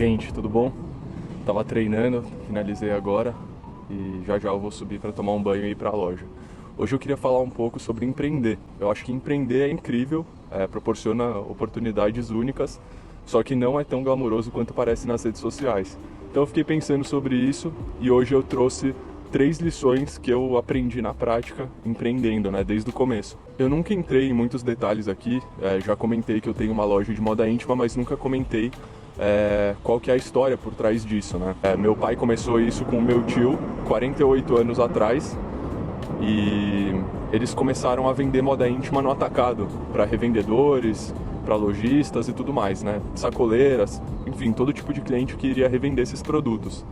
gente, tudo bom? Tava treinando, finalizei agora e já eu vou subir para tomar um banho e ir para a loja. Hoje eu queria falar um pouco sobre empreender. Eu acho que empreender é incrível, proporciona oportunidades únicas, só que não é tão glamouroso quanto parece nas redes sociais. Então eu fiquei pensando sobre isso e hoje eu trouxe 3 lições que eu aprendi na prática empreendendo, desde o começo. Eu nunca entrei em muitos detalhes aqui, já comentei que eu tenho uma loja de moda íntima, mas nunca comentei qual que é a história por trás disso, meu pai começou isso com o meu tio 48 anos atrás e eles começaram a vender moda íntima no atacado para revendedores, para lojistas e tudo mais, sacoleiras, enfim, todo tipo de cliente que iria revender esses produtos.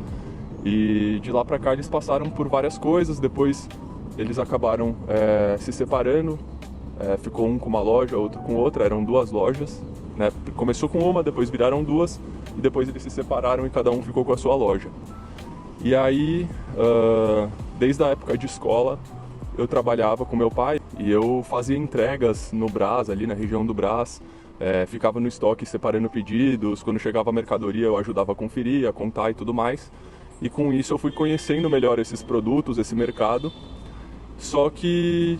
E de lá para cá eles passaram por várias coisas, depois eles acabaram se separando, ficou um com uma loja, outro com outra, eram 2 lojas. Começou com uma, depois viraram 2 e depois eles se separaram e cada um ficou com a sua loja. E aí, desde a época de escola, eu trabalhava com meu pai e eu fazia entregas no Brás, ali na região do Brás, ficava no estoque separando pedidos, quando chegava a mercadoria eu ajudava a conferir, a contar e tudo mais. E com isso eu fui conhecendo melhor esses produtos, esse mercado. Só que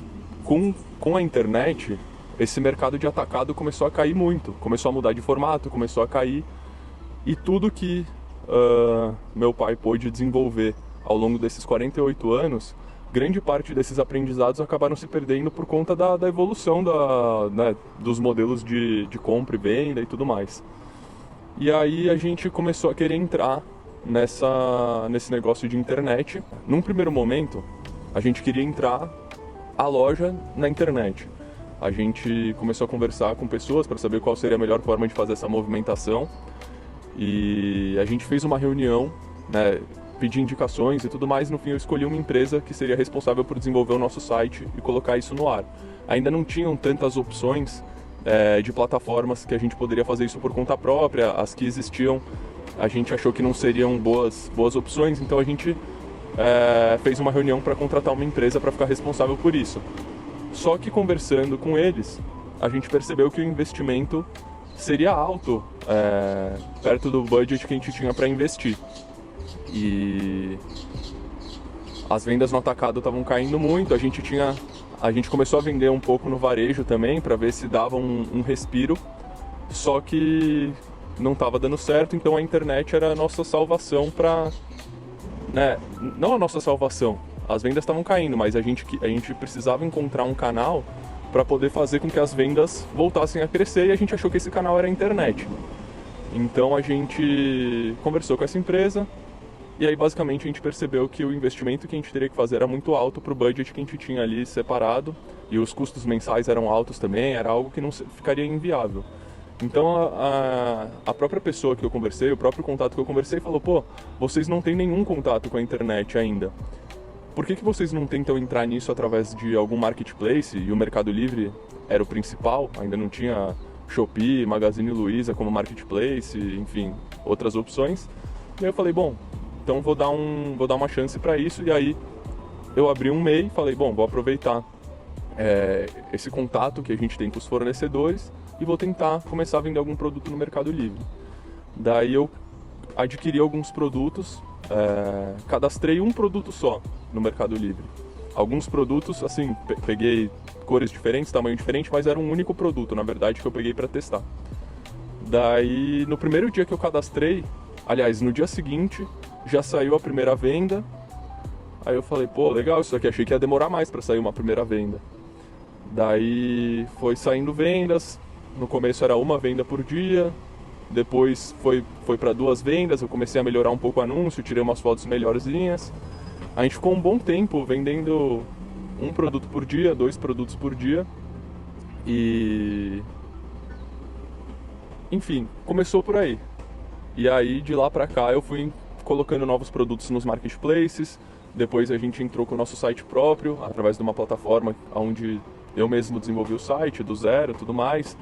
com a internet, esse mercado de atacado começou a cair muito, começou a mudar de formato, começou a cair. E tudo que meu pai pôde desenvolver ao longo desses 48 anos, grande parte desses aprendizados acabaram se perdendo por conta da evolução dos modelos de compra e venda e tudo mais. E aí a gente começou a querer entrar nesse negócio de internet. Num primeiro momento, a gente queria entrar a loja na internet. A gente começou a conversar com pessoas para saber qual seria a melhor forma de fazer essa movimentação. E a gente fez uma reunião, pedir indicações e tudo mais. No fim eu escolhi uma empresa que seria responsável por desenvolver o nosso site e colocar isso no ar. Ainda não tinham tantas opções de plataformas que a gente poderia fazer isso por conta própria. As que existiam a gente achou que não seriam boas opções, então a gente fez uma reunião para contratar uma empresa para ficar responsável por isso. Só que conversando com eles, a gente percebeu que o investimento seria alto, perto do budget que a gente tinha para investir. E as vendas no atacado estavam caindo muito, a gente começou a vender um pouco no varejo também, para ver se dava um respiro, só que não estava dando certo, então a internet era a nossa salvação para... não a nossa salvação, as vendas estavam caindo, mas a gente precisava encontrar um canal para poder fazer com que as vendas voltassem a crescer, e a gente achou que esse canal era a internet. Então a gente conversou com essa empresa, e aí basicamente a gente percebeu que o investimento que a gente teria que fazer era muito alto para o budget que a gente tinha ali separado, e os custos mensais eram altos também, era algo que não ficaria inviável. Então a própria pessoa que eu conversei, o próprio contato que eu conversei falou: pô, vocês não têm nenhum contato com a internet ainda. Por que vocês não tentam entrar nisso através de algum marketplace? E o Mercado Livre era o principal, ainda não tinha Shopee, Magazine Luiza como marketplace, enfim, outras opções. E aí eu falei: bom, então vou dar uma chance para isso. E aí eu abri um MEI e falei: bom, vou aproveitar esse contato que a gente tem com os fornecedores e vou tentar começar a vender algum produto no Mercado Livre. Daí eu adquiri alguns produtos, cadastrei um produto só no Mercado Livre. Alguns produtos, assim, peguei cores diferentes, tamanho diferente, mas era um único produto, na verdade, que eu peguei para testar. Daí, no primeiro dia que eu cadastrei, aliás, no dia seguinte, já saiu a primeira venda. Aí eu falei: pô, legal isso aqui, achei que ia demorar mais para sair uma primeira venda. Daí foi saindo vendas. No começo era uma venda por dia, depois foi para 2 vendas, eu comecei a melhorar um pouco o anúncio, tirei umas fotos melhorzinhas. A gente ficou um bom tempo vendendo um produto por dia, 2 produtos por dia. E... enfim, começou por aí. E aí de lá pra cá eu fui colocando novos produtos nos marketplaces. Depois a gente entrou com o nosso site próprio, através de uma plataforma onde eu mesmo desenvolvi o site do zero e tudo mais.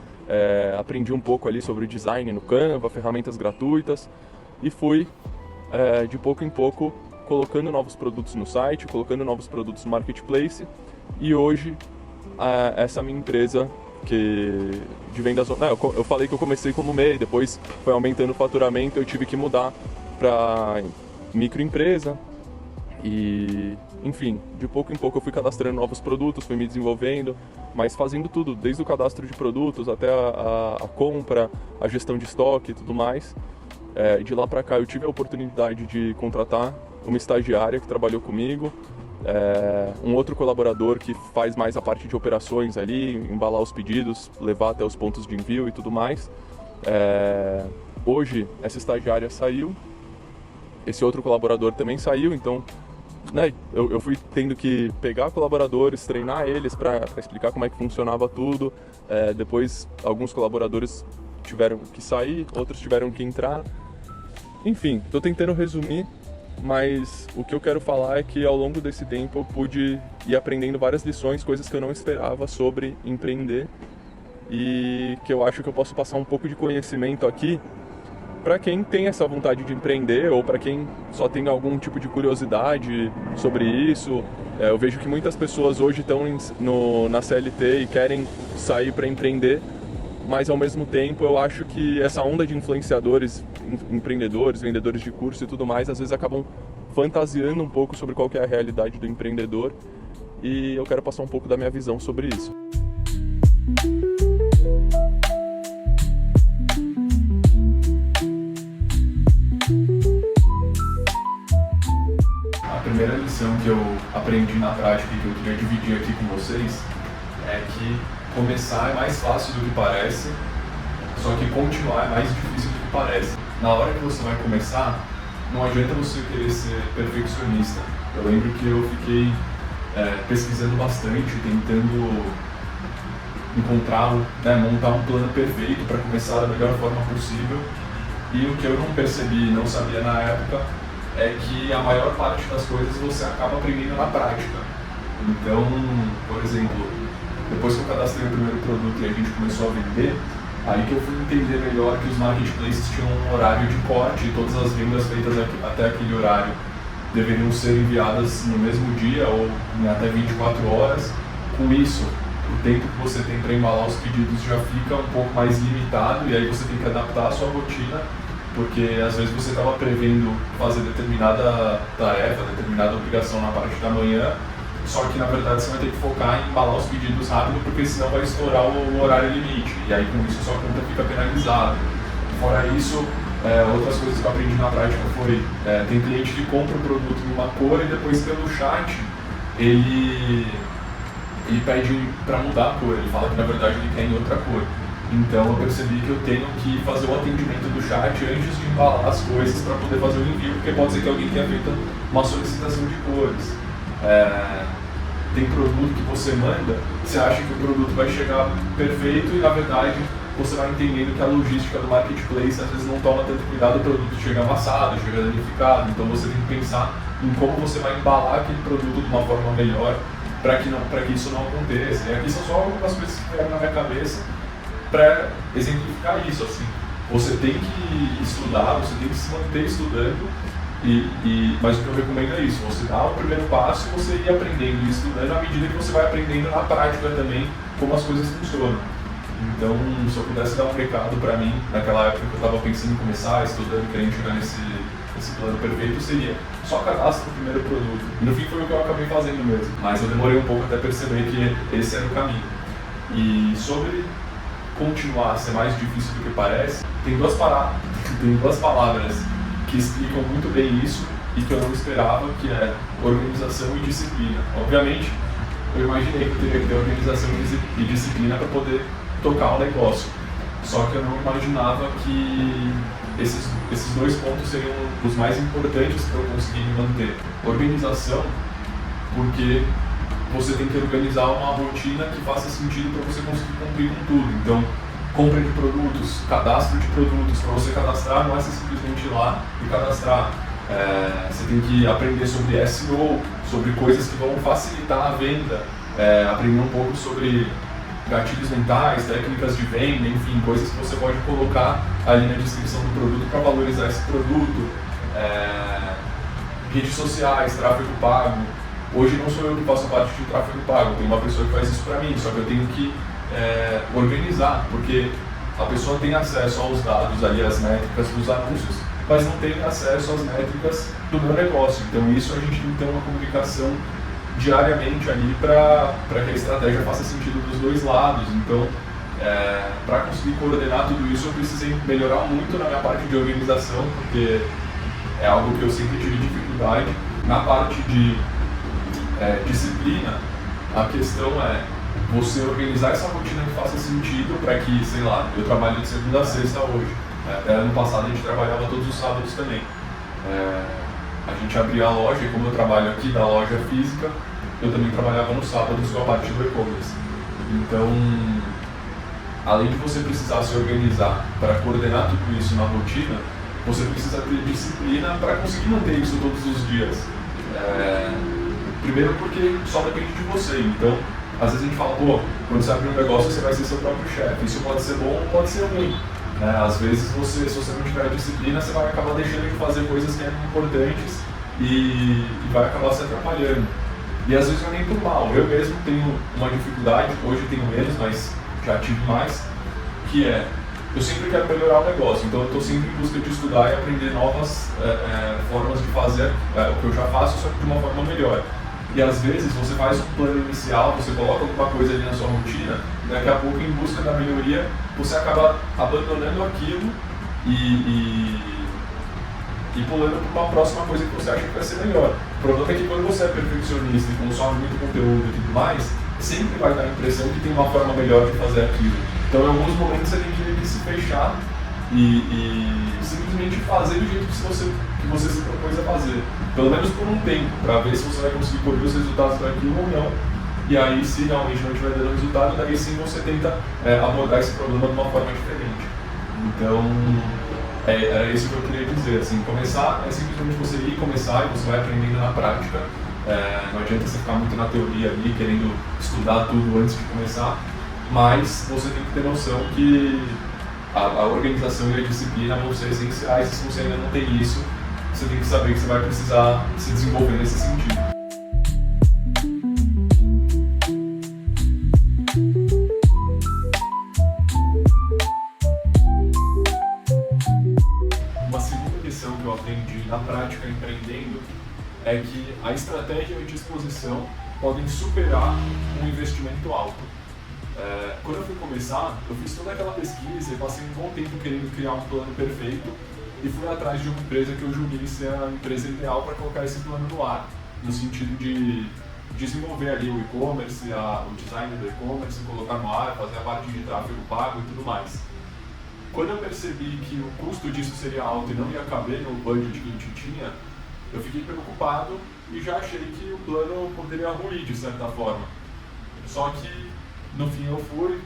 Aprendi um pouco ali sobre design no Canva, ferramentas gratuitas, e fui de pouco em pouco colocando novos produtos no site, colocando novos produtos no marketplace, e hoje essa minha empresa de vendas. Eu falei que eu comecei como MEI, depois foi aumentando o faturamento, eu tive que mudar para microempresa e, enfim, de pouco em pouco eu fui cadastrando novos produtos, fui me desenvolvendo, mas fazendo tudo, desde o cadastro de produtos até a compra, a gestão de estoque e tudo mais. De lá para cá eu tive a oportunidade de contratar uma estagiária que trabalhou comigo, um outro colaborador que faz mais a parte de operações ali, embalar os pedidos, levar até os pontos de envio e tudo mais. Hoje essa estagiária saiu, esse outro colaborador também saiu, então eu fui tendo que pegar colaboradores, treinar eles para explicar como é que funcionava tudo. Depois alguns colaboradores tiveram que sair, outros tiveram que entrar. Enfim, estou tentando resumir, mas o que eu quero falar é que ao longo desse tempo eu pude ir aprendendo várias lições, coisas que eu não esperava sobre empreender, e que eu acho que eu posso passar um pouco de conhecimento aqui para quem tem essa vontade de empreender ou para quem só tem algum tipo de curiosidade sobre isso. Eu vejo que muitas pessoas hoje estão na CLT e querem sair para empreender, mas ao mesmo tempo eu acho que essa onda de influenciadores, empreendedores, vendedores de curso e tudo mais, às vezes acabam fantasiando um pouco sobre qual que é a realidade do empreendedor, e eu quero passar um pouco da minha visão sobre isso. A primeira lição que eu aprendi na prática e que eu queria dividir aqui com vocês é que começar é mais fácil do que parece, só que continuar é mais difícil do que parece. Na hora que você vai começar, não adianta você querer ser perfeccionista. Eu lembro que eu fiquei pesquisando bastante, tentando encontrar, montar um plano perfeito para começar da melhor forma possível. E o que eu não percebi, não sabia na época, é que a maior parte das coisas você acaba aprendendo na prática. Então, por exemplo, depois que eu cadastrei o primeiro produto e a gente começou a vender, aí que eu fui entender melhor que os marketplaces tinham um horário de corte e todas as vendas feitas até aquele horário deveriam ser enviadas no mesmo dia ou em até 24 horas. Com isso, o tempo que você tem para embalar os pedidos já fica um pouco mais limitado, e aí você tem que adaptar a sua rotina, porque às vezes você estava prevendo fazer determinada tarefa, determinada obrigação na parte da manhã, só que na verdade você vai ter que focar em embalar os pedidos rápido, porque senão vai estourar o horário limite, e aí com isso sua conta fica penalizada. Fora isso, outras coisas que eu aprendi na prática foi, tem cliente que compra o produto em uma cor e depois pelo chat ele pede para mudar a cor, ele fala que na verdade ele quer em outra cor. Então eu percebi que eu tenho que fazer o atendimento do chat antes de embalar as coisas para poder fazer o envio, porque pode ser que alguém tenha feito uma solicitação de cores. Tem produto que você manda, você acha que o produto vai chegar perfeito e na verdade você vai entendendo que a logística do marketplace às vezes não toma tanto cuidado, o produto chega amassado, chega danificado, então você tem que pensar em como você vai embalar aquele produto de uma forma melhor para que isso não aconteça. E aqui são só algumas coisas que vieram na minha cabeça para exemplificar isso. Assim, você tem que estudar, você tem que se manter estudando, mas o que eu recomendo é isso, você dá o primeiro passo e você ir aprendendo e estudando à medida que você vai aprendendo na prática também como as coisas funcionam. Então, se eu pudesse dar um recado para mim, naquela época que eu estava pensando em começar, estudando, querendo chegar nesse plano perfeito, seria só cadastra o primeiro produto. E no fim foi o que eu acabei fazendo mesmo, mas eu demorei um pouco até perceber que esse era o caminho. E sobre continuar a ser mais difícil do que parece, tem duas palavras que explicam muito bem isso e que eu não esperava, que é organização e disciplina. Obviamente, eu imaginei que eu teria que ter organização e disciplina para poder tocar o negócio, só que eu não imaginava que esses dois pontos seriam os mais importantes para eu conseguir me manter. Organização, porque você tem que organizar uma rotina que faça sentido para você conseguir cumprir com tudo. Então, compra de produtos, cadastro de produtos. Para você cadastrar, não é você simplesmente ir lá e cadastrar. Você tem que aprender sobre SEO, sobre coisas que vão facilitar a venda, aprender um pouco sobre gatilhos mentais, técnicas de venda, enfim, coisas que você pode colocar ali na descrição do produto para valorizar esse produto. Redes sociais, tráfego pago. Hoje não sou eu que faço parte de tráfego pago, tem uma pessoa que faz isso para mim, só que eu tenho que organizar, porque a pessoa tem acesso aos dados ali, às métricas dos anúncios, mas não tem acesso às métricas do meu negócio. Então isso a gente tem que ter uma comunicação diariamente ali para que a estratégia faça sentido dos dois lados. Então, para conseguir coordenar tudo isso, eu precisei melhorar muito na minha parte de organização, porque é algo que eu sempre tive dificuldade. Na parte de disciplina, a questão é você organizar essa rotina que faça sentido para que, sei lá, eu trabalho de segunda a sexta hoje. Até ano passado a gente trabalhava todos os sábados também. A gente abria a loja, e como eu trabalho aqui da loja física, eu também trabalhava nos sábados com a parte do e-commerce. Então, além de você precisar se organizar para coordenar tudo isso na rotina, você precisa ter disciplina para conseguir manter isso todos os dias. Primeiro porque só depende de você. Então, às vezes a gente fala, pô, quando você abrir um negócio você vai ser seu próprio chefe. Isso pode ser bom ou pode ser ruim. Às vezes, se você não tiver disciplina, você vai acabar deixando de fazer coisas que eram importantes e vai acabar se atrapalhando. E às vezes não é nem por mal. Eu mesmo tenho uma dificuldade, hoje tenho menos, mas já tive mais, que eu sempre quero melhorar o negócio, então eu estou sempre em busca de estudar e aprender novas formas de fazer o que eu já faço, só que de uma forma melhor. E às vezes você faz um plano inicial, você coloca alguma coisa ali na sua rotina, e daqui a pouco, em busca da melhoria, você acaba abandonando aquilo e pulando para uma próxima coisa que você acha que vai ser melhor. O problema é que quando você é perfeccionista e consome muito conteúdo e tudo mais, sempre vai dar a impressão que tem uma forma melhor de fazer aquilo. Então, em alguns momentos, você tem que se fechar e simplesmente fazer do jeito que você se propôs a fazer. Pelo menos por um tempo, para ver se você vai conseguir colher os resultados daquilo ou não. E aí, se realmente não estiver dando resultado, daí sim você tenta abordar esse problema de uma forma diferente. Então, era isso que eu queria dizer. Assim, começar é simplesmente você ir começar e você vai aprendendo na prática. Não adianta você ficar muito na teoria ali, querendo estudar tudo antes de começar, mas você tem que ter noção que a organização e a disciplina vão ser essenciais, e se você ainda não tem isso, você tem que saber que você vai precisar se desenvolver nesse sentido. Uma segunda lição que eu aprendi na prática empreendendo é que a estratégia e a disposição podem superar um investimento alto. Quando eu fui começar, eu fiz toda aquela pesquisa e passei um bom tempo querendo criar um plano perfeito e fui atrás de uma empresa que eu julguei ser a empresa ideal para colocar esse plano no ar, no sentido de desenvolver ali o e-commerce, o design do e-commerce, colocar no ar, fazer a parte de tráfego pago e tudo mais. Quando eu percebi que o custo disso seria alto e não ia caber no budget que a gente tinha, eu fiquei preocupado e já achei que o plano poderia ruir de certa forma. Só que no fim eu fui,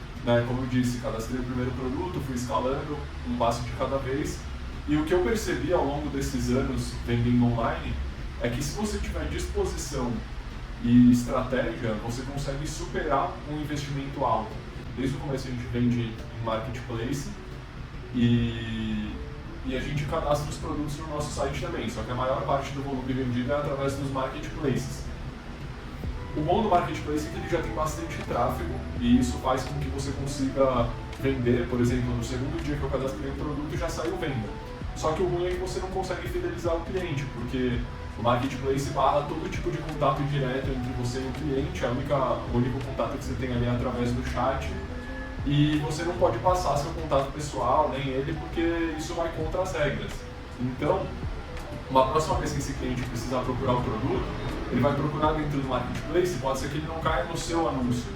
como eu disse, cadastrei o primeiro produto, fui escalando um passo de cada vez. E o que eu percebi ao longo desses anos vendendo online é que se você tiver disposição e estratégia, você consegue superar um investimento alto. Desde o começo a gente vende em marketplace e a gente cadastra os produtos no nosso site também, só que a maior parte do volume vendido é através dos marketplaces. O bom do marketplace é que ele já tem bastante tráfego e isso faz com que você consiga vender, por exemplo, no segundo dia que eu cadastrei o produto já saiu venda. Só que o ruim é que você não consegue fidelizar o cliente, porque o marketplace barra todo tipo de contato direto entre você e o cliente, o único contato que você tem ali é através do chat, e você não pode passar seu contato pessoal, nem ele, porque isso vai contra as regras. Então, uma próxima vez que esse cliente precisar procurar o produto, ele vai procurar dentro do marketplace, pode ser que ele não caia no seu anúncio.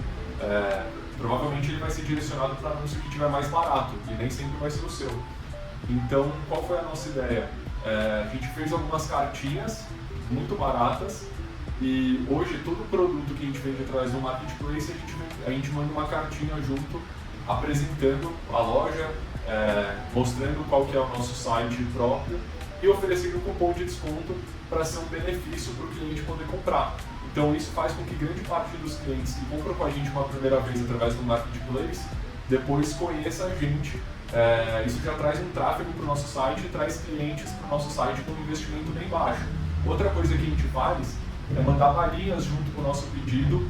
Provavelmente ele vai ser direcionado para o anúncio que estiver mais barato, e nem sempre vai ser o seu. Então, qual foi a nossa ideia? A gente fez algumas cartinhas muito baratas e hoje todo produto que a gente vende através do marketplace a gente manda uma cartinha junto apresentando a loja, mostrando qual que é o nosso site próprio e oferecendo um cupom de desconto para ser um benefício para o cliente poder comprar. Então isso faz com que grande parte dos clientes que compram com a gente uma primeira vez através do marketplace depois conheça a gente. Isso já traz um tráfego para o nosso site e traz clientes para o nosso site com um investimento bem baixo. Outra coisa que a gente faz é mandar balinhas junto com o nosso pedido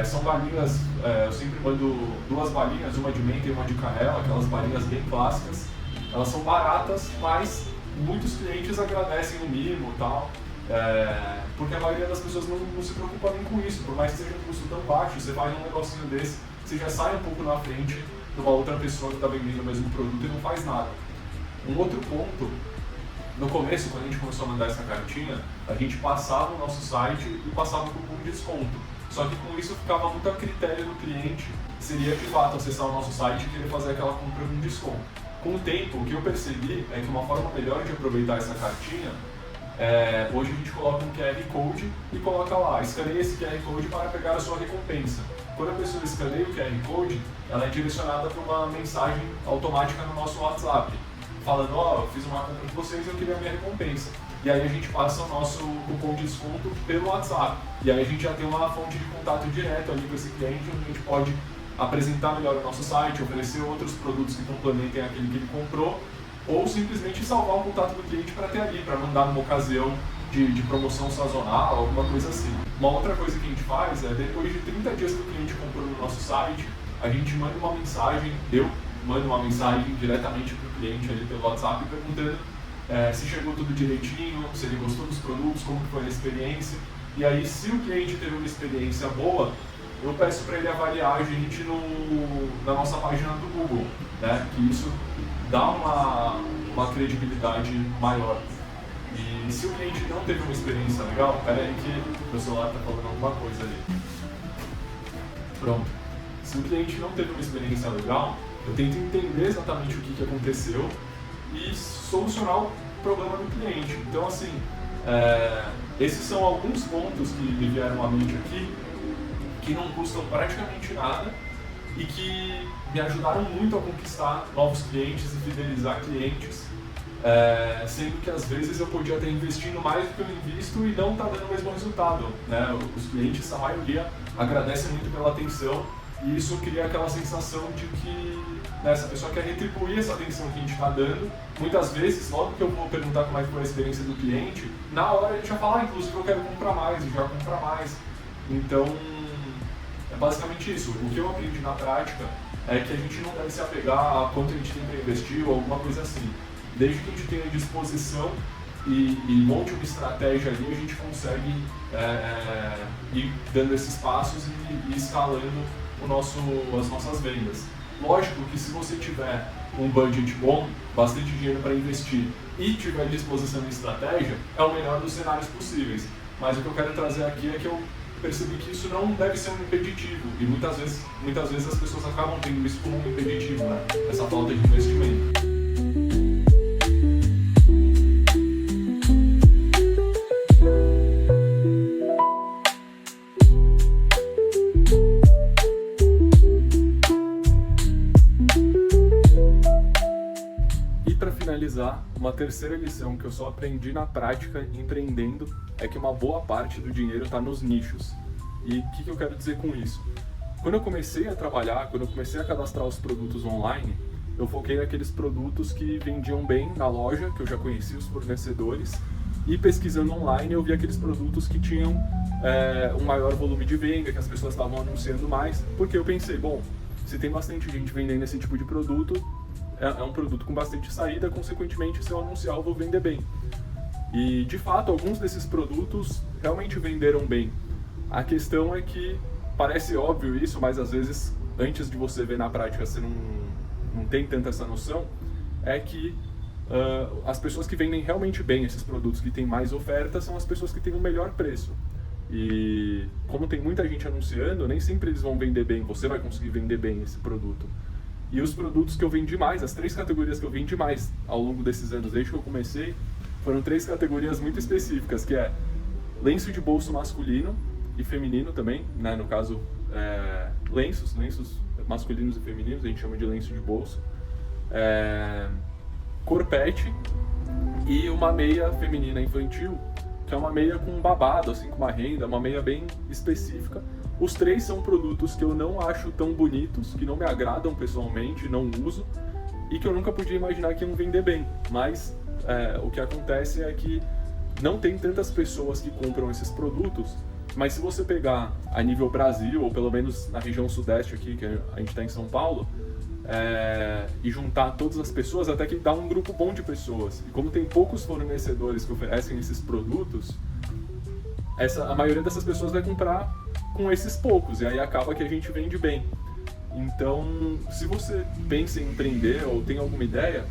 São balinhas, eu sempre mando 2 balinhas, uma de menta e uma de canela, aquelas balinhas bem clássicas. Elas são baratas, mas muitos clientes agradecem o mimo e tal, porque a maioria das pessoas não se preocupa nem com isso. Por mais que seja um custo tão baixo, você faz um negocinho desse, você já sai um pouco na frente de uma outra pessoa que está vendendo o mesmo produto e não faz nada. Um outro ponto, no começo, quando a gente começou a mandar essa cartinha, a gente passava o nosso site e passava o cupom de desconto. Só que com isso ficava muito a critério do cliente, seria de fato acessar o nosso site e querer fazer aquela compra com desconto. Com o tempo, o que eu percebi é que uma forma melhor de aproveitar essa cartinha hoje a gente coloca um QR Code e coloca lá, escaneie esse QR Code para pegar a sua recompensa. Quando a pessoa escaneia o QR Code, ela é direcionada para uma mensagem automática no nosso WhatsApp, falando, eu fiz uma compra de vocês e eu queria a minha recompensa. E aí a gente passa o nosso cupom de desconto pelo WhatsApp. E aí a gente já tem uma fonte de contato direto ali com esse cliente, onde a gente pode apresentar melhor o nosso site, oferecer outros produtos que complementem aquele que ele comprou, ou simplesmente salvar o contato do cliente para ter ali, para mandar numa ocasião de promoção sazonal, alguma coisa assim. Uma outra coisa que a gente faz é, depois de 30 dias que o cliente comprou no nosso site, a gente manda uma mensagem, eu mando uma mensagem diretamente para o cliente ali pelo WhatsApp, perguntando se chegou tudo direitinho, se ele gostou dos produtos, como foi a experiência. E aí, se o cliente teve uma experiência boa, eu peço para ele avaliar a gente na nossa página do Google, né? Que isso dá uma credibilidade maior. E se o cliente não teve uma experiência legal, peraí que meu celular está falando alguma coisa ali. Pronto. Se o cliente não teve uma experiência legal, eu tento entender exatamente o que aconteceu e solucionar o problema do cliente. Então, assim, esses são alguns pontos que me vieram à mente aqui, que não custam praticamente nada e que me ajudaram muito a conquistar novos clientes e fidelizar clientes, sendo que às vezes eu podia estar investindo mais do que eu invisto e não está dando o mesmo resultado, né? Os clientes, a maioria, agradecem muito pela atenção e isso cria aquela sensação de que essa pessoa quer retribuir essa atenção que a gente está dando. Muitas vezes, logo que eu vou perguntar como é que foi a experiência do cliente, na hora ele já fala, inclusive eu quero comprar mais, e já compra mais. Então, é basicamente isso. O que eu aprendi na prática é que a gente não deve se apegar a quanto a gente tem para investir ou alguma coisa assim. Desde que a gente tenha disposição e monte uma estratégia ali, a gente consegue ir dando esses passos e escalando as nossas vendas. Lógico que se você tiver um budget bom, bastante dinheiro para investir e tiver disposição e estratégia, é o melhor dos cenários possíveis. Mas o que eu quero trazer aqui é que eu percebi que isso não deve ser um impeditivo e muitas vezes as pessoas acabam tendo isso como um impeditivo, né? Essa falta de investimento. Finalizar, uma terceira lição que eu só aprendi na prática empreendendo é que uma boa parte do dinheiro está nos nichos. E o que eu quero dizer com isso? Quando eu comecei a trabalhar, quando eu comecei a cadastrar os produtos online, eu foquei naqueles produtos que vendiam bem na loja, que eu já conhecia os fornecedores, e pesquisando online eu vi aqueles produtos que tinham um maior volume de venda, que as pessoas estavam anunciando mais, porque eu pensei, bom, se tem bastante gente vendendo esse tipo de produto, é um produto com bastante saída, consequentemente, se eu anunciar, eu vou vender bem. E, de fato, alguns desses produtos realmente venderam bem. A questão é que, parece óbvio isso, mas às vezes, antes de você ver na prática, você não tem tanta essa noção, é que as pessoas que vendem realmente bem esses produtos, que têm mais oferta, são as pessoas que têm o melhor preço. E, como tem muita gente anunciando, nem sempre eles vão vender bem, você vai conseguir vender bem esse produto. E os produtos que eu vendi mais, as 3 categorias que eu vendi mais ao longo desses anos, desde que eu comecei, foram 3 categorias muito específicas, que é lenço de bolso masculino e feminino também, né? No caso, lenços masculinos e femininos, a gente chama de lenço de bolso, corpete e uma meia feminina infantil, que é uma meia com babado, assim, com uma renda, uma meia bem específica. Os 3 são produtos que eu não acho tão bonitos, que não me agradam pessoalmente, não uso, e que eu nunca podia imaginar que iam vender bem. Mas o que acontece é que não tem tantas pessoas que compram esses produtos, Mas se você pegar a nível Brasil, ou pelo menos na região sudeste aqui, que a gente está em São Paulo, e juntar todas as pessoas, até que dá um grupo bom de pessoas. E como tem poucos fornecedores que oferecem esses produtos, a maioria dessas pessoas vai comprar com esses poucos, e aí acaba que a gente vende bem. Então, se você pensa em empreender ou tem alguma ideia,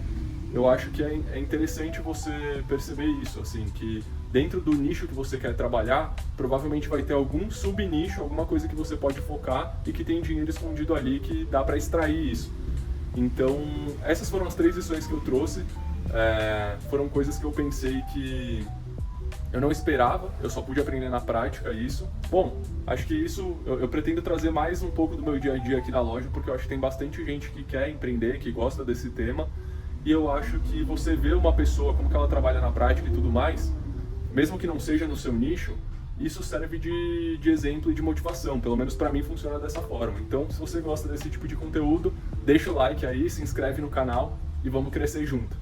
eu acho que é interessante você perceber isso, assim, que dentro do nicho que você quer trabalhar, provavelmente vai ter algum subnicho, alguma coisa que você pode focar e que tem dinheiro escondido ali que dá para extrair isso. Então, essas foram as 3 lições que eu trouxe. Foram coisas que eu pensei que eu não esperava, eu só pude aprender na prática isso. Bom, acho que isso eu pretendo trazer mais um pouco do meu dia a dia aqui na loja, porque eu acho que tem bastante gente que quer empreender, que gosta desse tema. E eu acho que você vê uma pessoa, como que ela trabalha na prática e tudo mais, mesmo que não seja no seu nicho, isso serve de exemplo e de motivação. Pelo menos para mim funciona dessa forma. Então, se você gosta desse tipo de conteúdo, deixa o like aí, se inscreve no canal e vamos crescer junto.